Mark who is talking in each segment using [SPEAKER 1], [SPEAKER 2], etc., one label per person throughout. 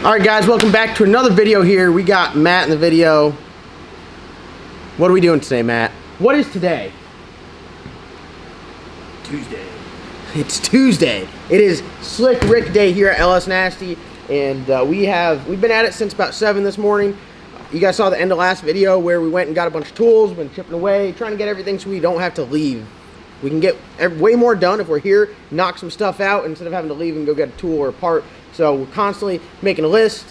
[SPEAKER 1] Alright guys, welcome back to another video here. We got Matt in the video. What are we doing today, Matt? What is today?
[SPEAKER 2] Tuesday.
[SPEAKER 1] It's Tuesday. It is Slick Rick Day here at LS Nasty, and we've been at it since about 7 this morning. You guys saw the end of last video where we went and got a bunch of tools, been chipping away, trying to get everything so we don't have to leave. We can get way more done if we're here, knock some stuff out instead of having to leave and go get a tool or a part. So we're constantly making a list,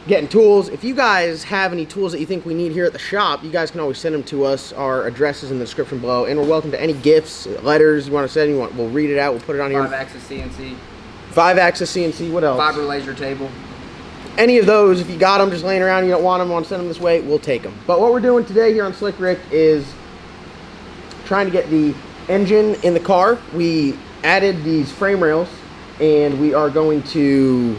[SPEAKER 1] getting tools. If you guys have any tools that you think we need here at the shop, you guys can always send them to us. Our address is in the description below, and we're welcome to any gifts, letters you want to send. We'll read it out. We'll put it on here.
[SPEAKER 2] 5-axis CNC.
[SPEAKER 1] 5-axis CNC. What else?
[SPEAKER 2] Fiber laser table.
[SPEAKER 1] Any of those, if you got them just laying around, you don't want them, want to send them this way, we'll take them. But what we're doing today here on Slick Rick is trying to get the engine in the car. We added these frame rails, and we are going to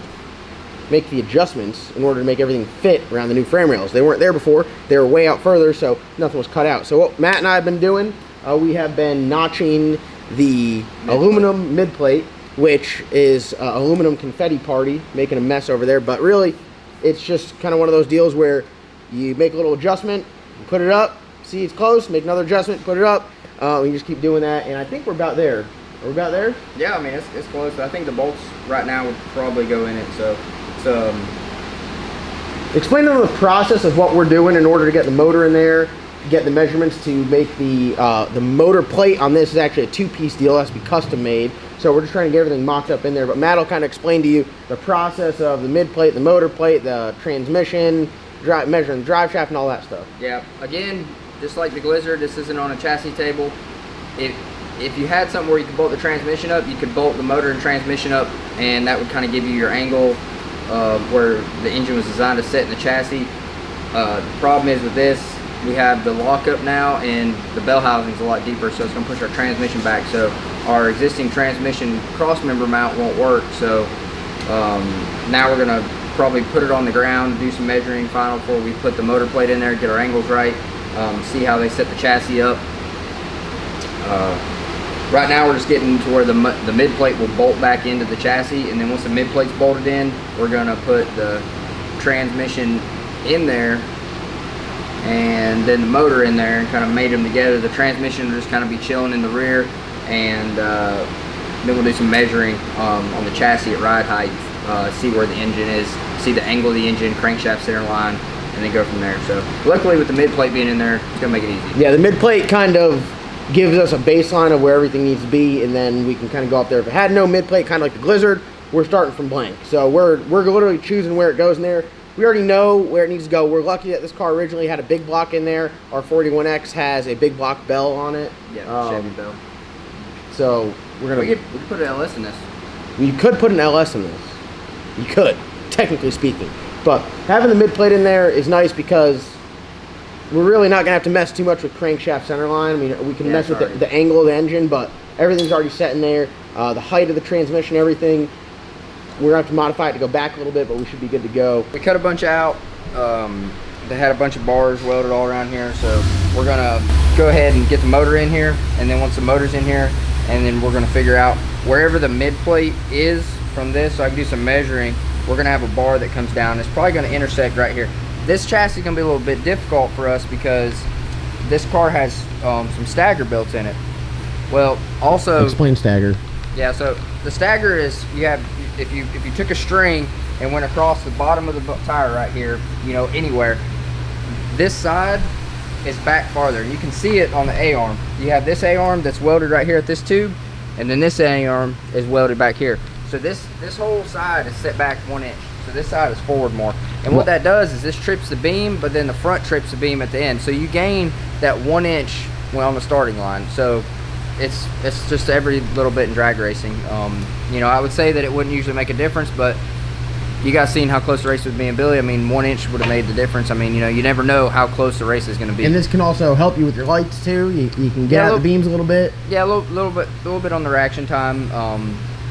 [SPEAKER 1] make the adjustments in order to make everything fit around the new frame rails. They weren't there before. They were way out further, so nothing was cut out. So what Matt and I have been doing, we have been notching the aluminum mid plate, which is aluminum confetti party, making a mess over there. But really, it's just kind of one of those deals where you make a little adjustment, put it up, see it's close, make another adjustment, put it up. We just keep doing that, and I think we're about there. Are we about there?
[SPEAKER 2] Yeah, I mean, it's close. I think the bolts right now would probably go in it, so it's,
[SPEAKER 1] Explain to them the process of what we're doing in order to get the motor in there, get the measurements to make the motor plate on this is actually a two-piece deal. It has to be custom made. So we're just trying to get everything mocked up in there. But Matt will kind of explain to you the process of the mid plate, the motor plate, the transmission, measuring the drive shaft, and all that stuff.
[SPEAKER 2] Yeah, again, just like the Glizzard, this isn't on a chassis table. If you had something where you could bolt the transmission up, you could bolt the motor and transmission up, and that would kind of give you your angle where the engine was designed to set in the chassis. The problem is with this, we have the lockup now, and the bell housing is a lot deeper, so it's going to push our transmission back. So our existing transmission cross member mount won't work. So now we're going to probably put it on the ground, do some measuring final before we put the motor plate in there, get our angles right, see how they set the chassis up. Right now we're just getting to where the mid plate will bolt back into the chassis, and then once the mid plate's bolted in, we're going to put the transmission in there and then the motor in there and kind of mate them together. The transmission will just kind of be chilling in the rear, and then we'll do some measuring on the chassis at ride height, see where the engine is, see the angle of the engine, crankshaft center line, and then go from there. So luckily with the mid plate being in there, it's going to make it easy. Yeah, the mid plate kind of gives us a baseline of where everything needs to be, and then we can kind of go up there. If it had no mid plate, kind of like the Glizzard, we're starting from blank. So we're literally choosing where it goes in there. We already know where it needs to go. We're lucky that this car originally had a big block in there. Our 41X has a big block bell on it. Yeah, Chevy bell.
[SPEAKER 1] So we're gonna.
[SPEAKER 2] We could put an LS in this.
[SPEAKER 1] You could put an LS in this. You could, technically speaking. But having the mid plate in there is nice because we're really not gonna have to mess too much with crankshaft center line. I mean, we can mess with the angle of the engine, but everything's already set in there. The height of the transmission, everything. We're gonna have to modify it to go back a little bit, but we should be good to go.
[SPEAKER 2] We cut a bunch out. They had a bunch of bars welded all around here, so we're gonna go ahead and get the motor in here, and then once the motor's in here, and then we're gonna figure out wherever the mid plate is from this, so I can do some measuring. We're gonna have a bar that comes down. It's probably gonna intersect right here. This chassis is gonna be a little bit difficult for us because this car has some stagger built in it. Well, also
[SPEAKER 1] explain stagger.
[SPEAKER 2] Yeah, so the stagger is if you took a string and went across the bottom of the tire right here, you know, anywhere, this side is back farther. You can see it on the A-arm. You have this A-arm that's welded right here at this tube, and then this A-arm is welded back here. So this whole side is set back 1 inch. So this side is forward more. And what that does is this trips the beam, but then the front trips the beam at the end. So you gain that 1 inch on the starting line. So it's just every little bit in drag racing. You know, I would say that it wouldn't usually make a difference, but you guys seen how close the race was being Billy. I mean, 1 inch would have made the difference. I mean, you know, you never know how close the race is going to be.
[SPEAKER 1] And this can also help you with your lights too. You can get out the beams a little bit.
[SPEAKER 2] Yeah, a little bit on the reaction time.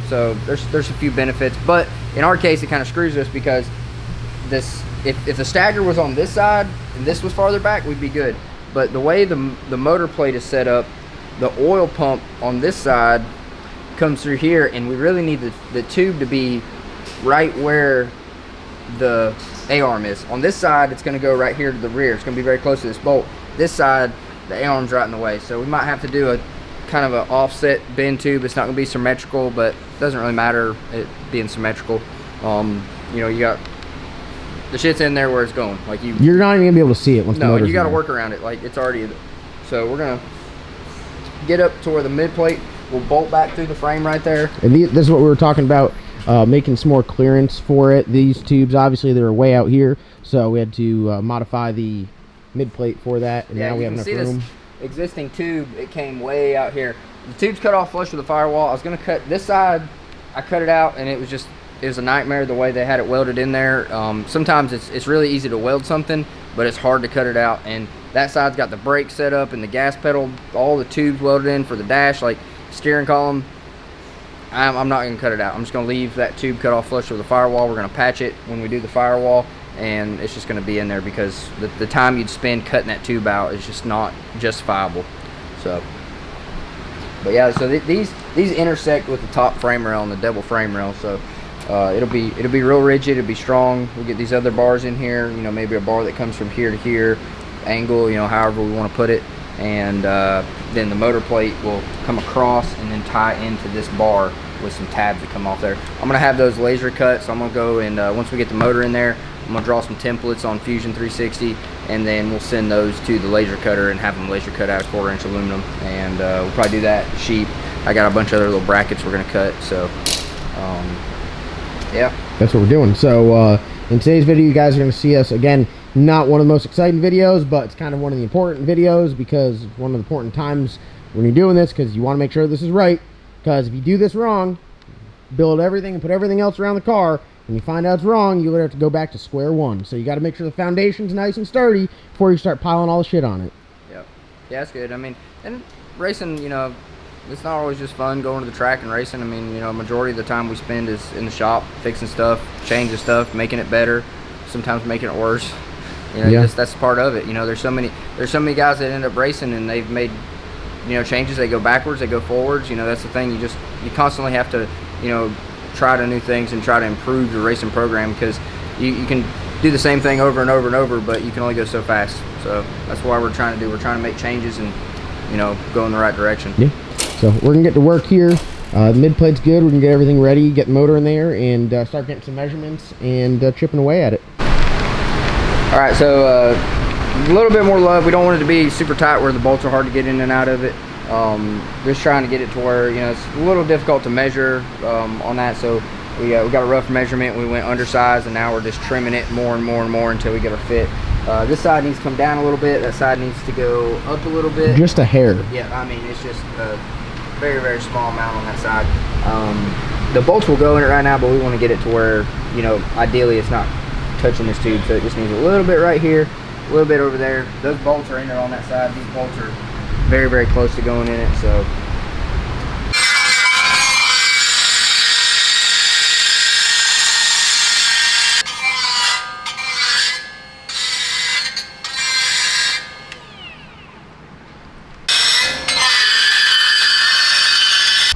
[SPEAKER 2] So there's a few benefits, but in our case, it kind of screws us because this if the stagger was on this side and this was farther back, we'd be good. But the way the motor plate is set up, the oil pump on this side comes through here, and we really need the tube to be right where the A-arm is. On this side, it's going to go right here to the rear. It's going to be very close to this bolt. This side, the A-arm's right in the way. So we might have to do a kind of an offset bend tube. It's not going to be symmetrical, but it doesn't really matter it being symmetrical. You know, you got the shit's in there where it's going. Like
[SPEAKER 1] you're not even going to be able to see it once the motor's
[SPEAKER 2] you got to
[SPEAKER 1] in there.
[SPEAKER 2] work around it. Like it's already. So we're going to get up to where the mid plate will bolt back through the frame right there.
[SPEAKER 1] And this is what we were talking about, making some more clearance for it. These tubes, obviously, they were way out here, so we had to modify the mid plate for that. And now we have enough room.
[SPEAKER 2] This existing tube, it came way out here. The tube's cut off flush with the firewall. I was going to cut this side. I cut it out, and it was a nightmare the way they had it welded in there. Sometimes it's really easy to weld something, but it's hard to cut it out. And that side's got the brake set up and the gas pedal, all the tubes welded in for the dash, like steering column. I'm not going to cut it out. I'm just going to leave that tube cut off flush with the firewall. We're going to patch it when we do the firewall, and it's just going to be in there because the time you'd spend cutting that tube out is just not justifiable. So, but yeah, so these intersect with the top frame rail and the double frame rail. So it'll be real rigid. It'll be strong. We'll get these other bars in here. You know, maybe a bar that comes from here to here, angle. You know, however we want to put it. And then the motor plate will come across and then tie into this bar with some tabs that come off there. I'm gonna have those laser cut, so I'm gonna go and once we get the motor in there, I'm gonna draw some templates on Fusion 360, and then we'll send those to the laser cutter and have them laser cut out of 1/4" aluminum, and we'll probably do that sheep. I got a bunch of other little brackets we're gonna cut, so yeah,
[SPEAKER 1] that's what we're doing. So in today's video, you guys are gonna see us again. Not one of the most exciting videos, but it's kind of one of the important videos because it's one of the important times when you're doing this, because you want to make sure this is right. Because if you do this wrong, build everything and put everything else around the car, and you find out it's wrong, you have to go back to square one. So you got to make sure the foundation's nice and sturdy before you start piling all the shit on it.
[SPEAKER 2] Yep. Yeah, that's good. I mean, and racing, you know, it's not always just fun going to the track and racing. I mean, you know, majority of the time we spend is in the shop fixing stuff, changing stuff, making it better, sometimes making it worse. You know, that's part of it. You know, there's so many guys that end up racing and they've made, you know, changes. They go backwards, they go forwards. You know, that's the thing. You constantly have to, you know, try to new things and try to improve your racing program, because you can do the same thing over and over and over, but you can only go so fast. So that's why we're trying to make changes and, you know, go in the right direction. Yeah.
[SPEAKER 1] So we're gonna get to work here. The mid plate's good. We're gonna get everything ready, get the motor in there, and start getting some measurements and chipping away at it.
[SPEAKER 2] All right, so a little bit more love. We don't want it to be super tight where the bolts are hard to get in and out of it. Just trying to get it to where, you know, it's a little difficult to measure on that. So we got a rough measurement. We went undersized, and now we're just trimming it more and more and more until we get our fit. This side needs to come down a little bit. That side needs to go up a little bit.
[SPEAKER 1] Just a hair.
[SPEAKER 2] Yeah, I mean, it's just a very, very small amount on that side. The bolts will go in it right now, but we want to get it to where, you know, ideally it's not touching this tube, so it just needs a little bit right here, a little bit over there. Those bolts are in there on that side. These bolts are very, very close to going in it, so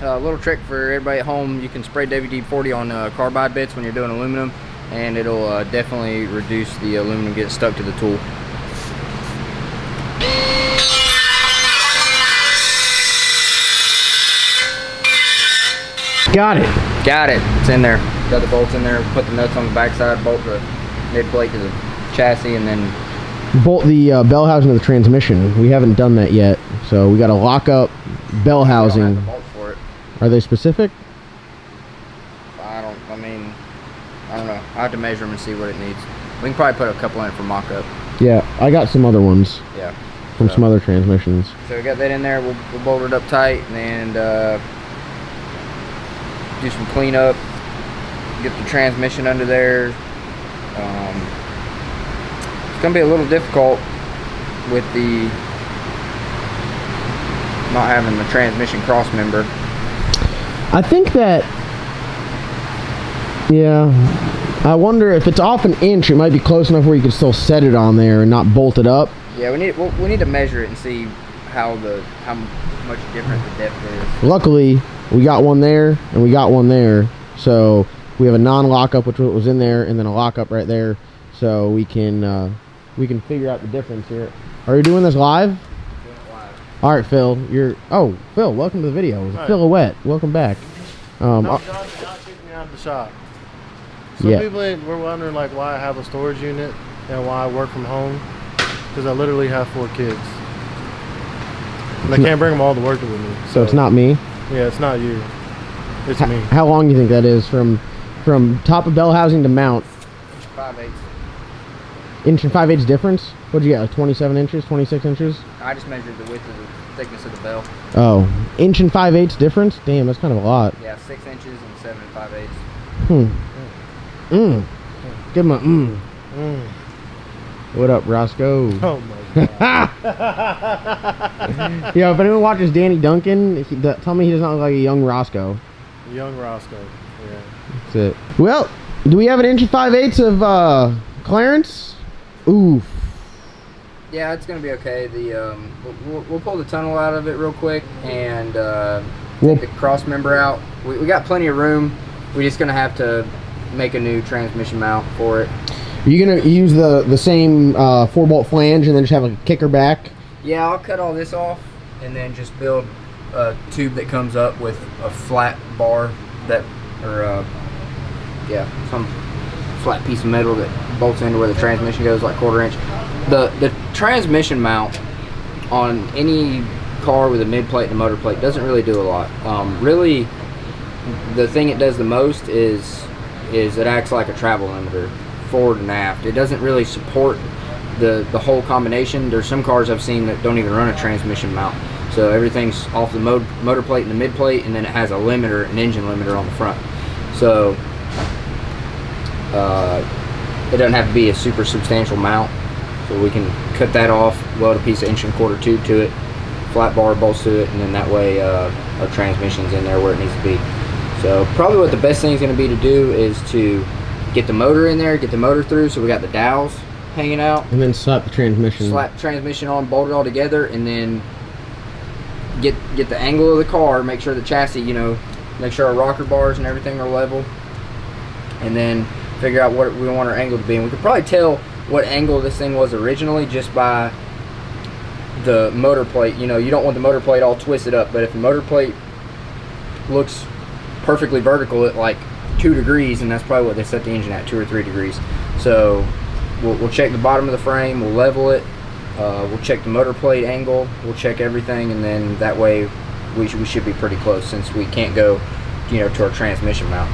[SPEAKER 2] a little trick for everybody at home: you can spray WD-40 on carbide bits when you're doing aluminum, and it'll definitely reduce the aluminum getting stuck to the tool.
[SPEAKER 1] Got it.
[SPEAKER 2] Got it. It's in there. Got the bolts in there. Put the nuts on the backside, bolt the mid plate to the chassis, and then
[SPEAKER 1] bolt the bell housing to the transmission. We haven't done that yet, so we got to lock up bell housing.
[SPEAKER 2] Don't have the bolts for it.
[SPEAKER 1] Are they specific?
[SPEAKER 2] I don't know. I have to measure them and see what it needs. We can probably put a couple in for mock-up.
[SPEAKER 1] Yeah, I got some other ones.
[SPEAKER 2] Yeah.
[SPEAKER 1] From some other transmissions.
[SPEAKER 2] So we got that in there. We'll bolt it up tight and do some cleanup. Get the transmission under there. It's gonna be a little difficult with the not having the transmission cross member.
[SPEAKER 1] I think that, yeah, I wonder if it's off an inch, it might be close enough where you can still set it on there and not bolt it up.
[SPEAKER 2] Yeah, we need to measure it and see how much different the depth is.
[SPEAKER 1] Luckily, we got one there and we got one there, so We have a non-lockup, which was in there, and then a lockup right there, so we can figure out the difference here. Are you doing this live? All right, Phil. Phil. Welcome to the video. Right. Silhouette. Welcome back.
[SPEAKER 3] No, John's kicking me out of the shop. Some people were wondering like why I have a storage unit and why I work from home, because I literally have 4 kids. And I can't bring them all to work with me.
[SPEAKER 1] So it's not me.
[SPEAKER 3] Yeah, it's not you. It's me.
[SPEAKER 1] How long do you think that is from top of bell housing to mount?
[SPEAKER 2] 5/8.
[SPEAKER 1] Inch and 5/8 difference? What'd you get? Like 27 inches, 26 inches?
[SPEAKER 2] I just measured the width of the thickness of the bell.
[SPEAKER 1] Oh, inch and 5/8 difference? Damn, that's kind of a lot.
[SPEAKER 2] Yeah, 6 inches and 7 5/8.
[SPEAKER 1] Give him a What up, Roscoe?
[SPEAKER 3] Oh my god.
[SPEAKER 1] Yo, if anyone watches Danny Duncan, tell me he does not look like a young Roscoe.
[SPEAKER 3] Young Roscoe, yeah.
[SPEAKER 1] That's it. Well, do we have an inch and 5/8 of clearance? Oof.
[SPEAKER 2] Yeah, it's gonna be okay. The we'll pull the tunnel out of it real quick and take the cross member out. We got plenty of room. We're just gonna have to make a new transmission mount for it.
[SPEAKER 1] Are you gonna use the same 4-bolt flange and then just have a kicker back?
[SPEAKER 2] Yeah, I'll cut all this off and then just build a tube that comes up with a flat bar some flat piece of metal that bolts into where the transmission goes, like 1/4 inch. The transmission mount on any car with a mid plate and a motor plate doesn't really do a lot. Really, the thing it does the most is it acts like a travel limiter, forward and aft. It doesn't really support the whole combination. There's some cars I've seen that don't even run a transmission mount, so everything's off the motor plate and the mid plate, and then it has a limiter, an engine limiter on the front. So it doesn't have to be a super substantial mount, so we can cut that off, weld a piece of 1¼ inch tube to it, flat bar bolts to it, and then that way our transmission's in there where it needs to be. So probably what the best thing is going to be to do is to get the motor in there, get the motor through, so we got the dowels hanging out,
[SPEAKER 1] and then slap the transmission.
[SPEAKER 2] Slap the transmission on, bolt it all together, and then get the angle of the car, make sure the chassis, make sure our rocker bars and everything are level, and then figure out what we want our angle to be. And we could probably tell what angle this thing was originally just by the motor plate. You don't want the motor plate all twisted up, but if the motor plate looks perfectly vertical at like 2 degrees, and that's probably what they set the engine at, 2 or 3 degrees. So we'll check the bottom of the frame, we'll level it, we'll check the motor plate angle, we'll check everything, and then that way we should be pretty close, since we can't go to our transmission mount.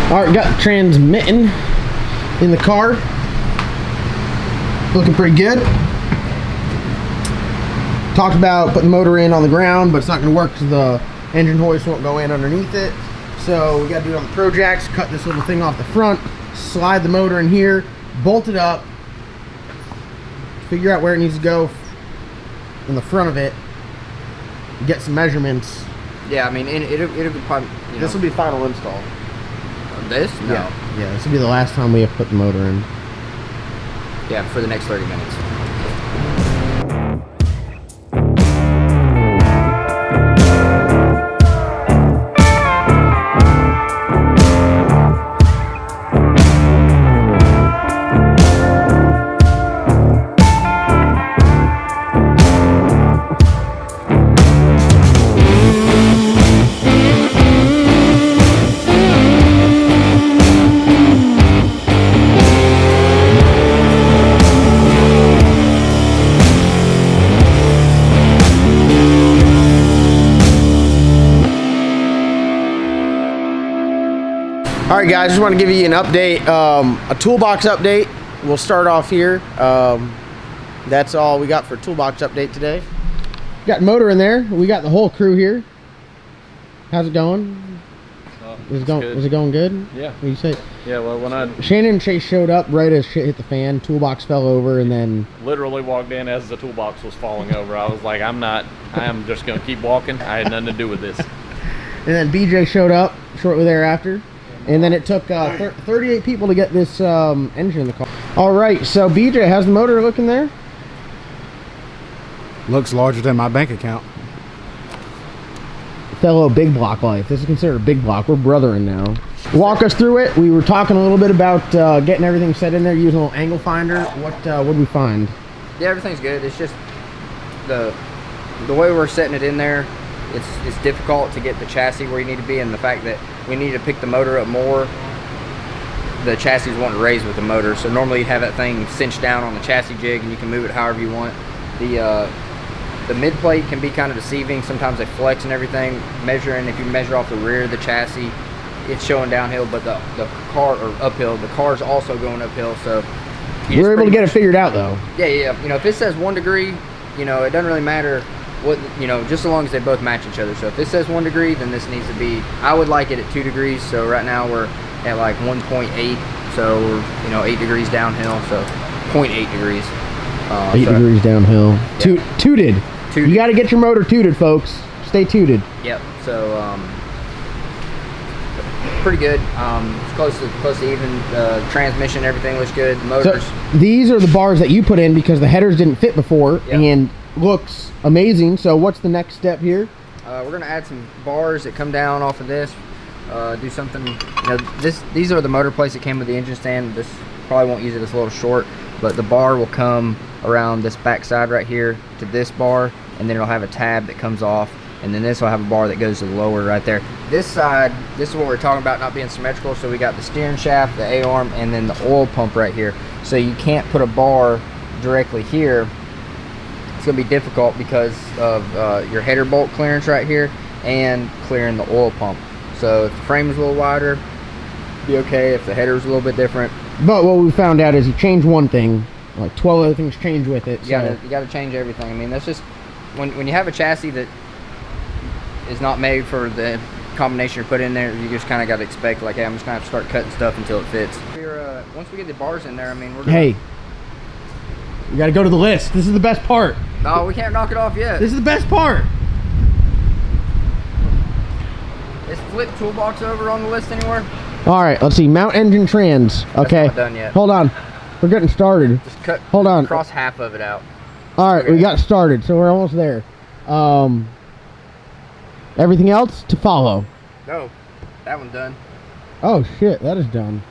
[SPEAKER 1] Alright, got the transmitting in the car. Looking pretty good. Talked about putting the motor in on the ground, but it's not going to work because the engine hoist won't go in underneath it. So we got to do it on the Pro Jacks. Cut this little thing off the front, slide the motor in here, bolt it up, figure out where it needs to go in the front of it, get some measurements.
[SPEAKER 2] Yeah, I mean, it'll probably...
[SPEAKER 1] This will be final install.
[SPEAKER 2] This? No.
[SPEAKER 1] Yeah, this will be the last time we have put the motor in.
[SPEAKER 2] Yeah, for the next 30 minutes.
[SPEAKER 1] All right, guys, just want to give you an update, a toolbox update. We'll start off here. That's all we got for toolbox update today. Got motor in there. We got the whole crew here. How's it going? Is it going good?
[SPEAKER 4] Yeah.
[SPEAKER 1] What do you say?
[SPEAKER 4] Yeah, well, when I
[SPEAKER 1] Shannon and Chase showed up right as shit hit the fan. Toolbox fell over, and then
[SPEAKER 4] literally walked in as the toolbox was falling over, I was like, I am just going to keep walking. I had nothing to do with this.
[SPEAKER 1] And then BJ showed up shortly thereafter. And then it took 38 people to get this engine in the car. All right, so BJ, how's the motor looking there?
[SPEAKER 5] Looks larger than my bank account.
[SPEAKER 1] Fellow big block life. This is considered a big block. We're brothering now. Walk us through it. We were talking a little bit about getting everything set in there, using a little angle finder. What did we find?
[SPEAKER 2] Yeah, everything's good. It's just the way we're setting it in there. It's difficult to get the chassis where you need to be, and the fact that we need to pick the motor up more. The chassis is wanting to raise with the motor, so normally you'd have that thing cinched down on the chassis jig, and you can move it however you want. The mid plate can be kind of deceiving. Sometimes they flex and everything. If you measure off the rear of the chassis, it's showing downhill, but the car, or uphill, the car's also going uphill. So
[SPEAKER 1] we're able to get it figured out though.
[SPEAKER 2] Yeah. You know, if it says 1 degree, you know, it doesn't really matter what, you know, just as long as they both match each other. So if it says 1 degree, then this needs to be, I would like it at 2 degrees. So right now we're at like 1.8. So we're, you know, 8 degrees downhill. So 0.8 degrees.
[SPEAKER 1] 8 degrees downhill.
[SPEAKER 2] Yeah.
[SPEAKER 1] Tooted. You got to get your motor tooted, folks. Stay tooted.
[SPEAKER 2] Yep. So pretty good. It's close to even. Transmission, everything looks good. The motors.
[SPEAKER 1] So these are the bars that you put in because the headers didn't fit before,
[SPEAKER 2] yep.
[SPEAKER 1] And looks amazing. So what's the next step here?
[SPEAKER 2] We're gonna add some bars that come down off of this. Do something. You know, these are the motor plates that came with the engine stand. This probably won't use it. It's a little short, but the bar will come around this back side right here to this bar, and then it'll have a tab that comes off, and then this will have a bar that goes to the lower right there. This side, this is what we're talking about not being symmetrical. So we got the steering shaft, the A-arm, and then the oil pump right here. So you can't put a bar directly here. It's gonna be difficult because of your header bolt clearance right here and clearing the oil pump. So if the frame is a little wider, be okay. If the header is a little bit different.
[SPEAKER 1] But what we found out is you change one thing, like 12 other things change with it.
[SPEAKER 2] You gotta change everything. I mean, that's just when you have a chassis that is not made for the combination you're put in there, you just kind of got to expect, like, hey, I'm just gonna have to start cutting stuff until it fits. Once we get the bars in there, I mean, we're gonna,
[SPEAKER 1] hey, you got to go to the list. This is the best part.
[SPEAKER 2] No, we can't knock it off yet.
[SPEAKER 1] This is the best part.
[SPEAKER 2] Is Flip Toolbox over on the list anywhere?
[SPEAKER 1] All right, let's see. Mount engine trans. Okay.
[SPEAKER 2] That's not done yet.
[SPEAKER 1] Hold on. We're getting started.
[SPEAKER 2] Just cut.
[SPEAKER 1] Hold on.
[SPEAKER 2] Cross half of it out.
[SPEAKER 1] All right, we got started, so we're almost there. Everything else to follow.
[SPEAKER 2] No, that one's done.
[SPEAKER 1] Oh shit, that is done.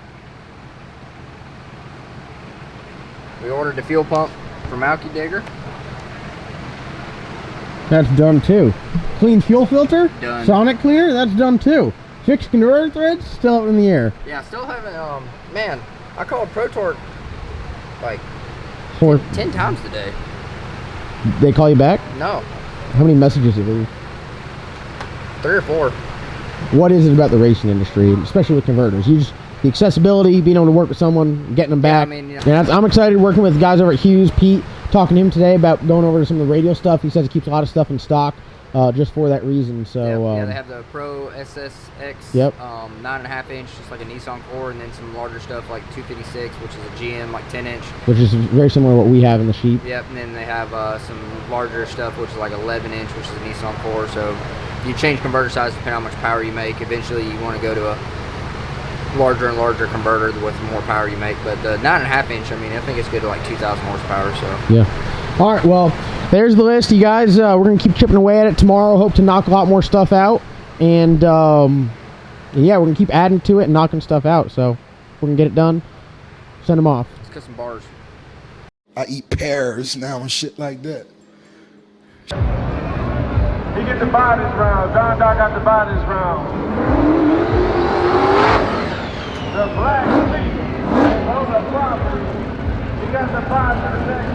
[SPEAKER 2] We ordered the fuel pump from Alky Digger.
[SPEAKER 1] That's done too. Clean fuel filter?
[SPEAKER 2] Done.
[SPEAKER 1] Sonic cleaner? That's done too. Fixed converter threads? Still up in the air.
[SPEAKER 2] Yeah, still haven't, man, I called ProTorque like 10 times today.
[SPEAKER 1] They call you back?
[SPEAKER 2] No.
[SPEAKER 1] How many messages did you leave?
[SPEAKER 2] 3 or 4.
[SPEAKER 1] What is it about the racing industry, especially with converters? The accessibility, being able to work with someone, getting them back.
[SPEAKER 2] I mean,
[SPEAKER 1] yeah, I'm excited working with guys over at Hughes. Pete, talking to him today about going over to some of the radio stuff. He says he keeps a lot of stuff in stock just for that reason. So
[SPEAKER 2] yeah, they have the Pro SSX,
[SPEAKER 1] yep.
[SPEAKER 2] 9.5 inch, just like a Nissan core, and then some larger stuff like 256, which is a GM, like 10 inch.
[SPEAKER 1] Which is very similar to what we have in the Sheep.
[SPEAKER 2] Yep, and then they have some larger stuff, which is like 11 inch, which is a Nissan core. So you change converter size depending on how much power you make. Eventually you want to go to a larger and larger converter with the more power you make. But the 9.5 inch, I mean, I think it's good to like 2,000 horsepower. So
[SPEAKER 1] yeah. All right, well, there's the list, you guys. We're gonna keep chipping away at it tomorrow. Hope to knock a lot more stuff out, and yeah, we're gonna keep adding to it and knocking stuff out. So we're gonna get it done. Send them off.
[SPEAKER 2] let's cut some bars.
[SPEAKER 6] I eat pears now and shit like that.
[SPEAKER 7] He get the buy this round. Don Doc got the buy this round. The black sheep on the property. He got the buy to the next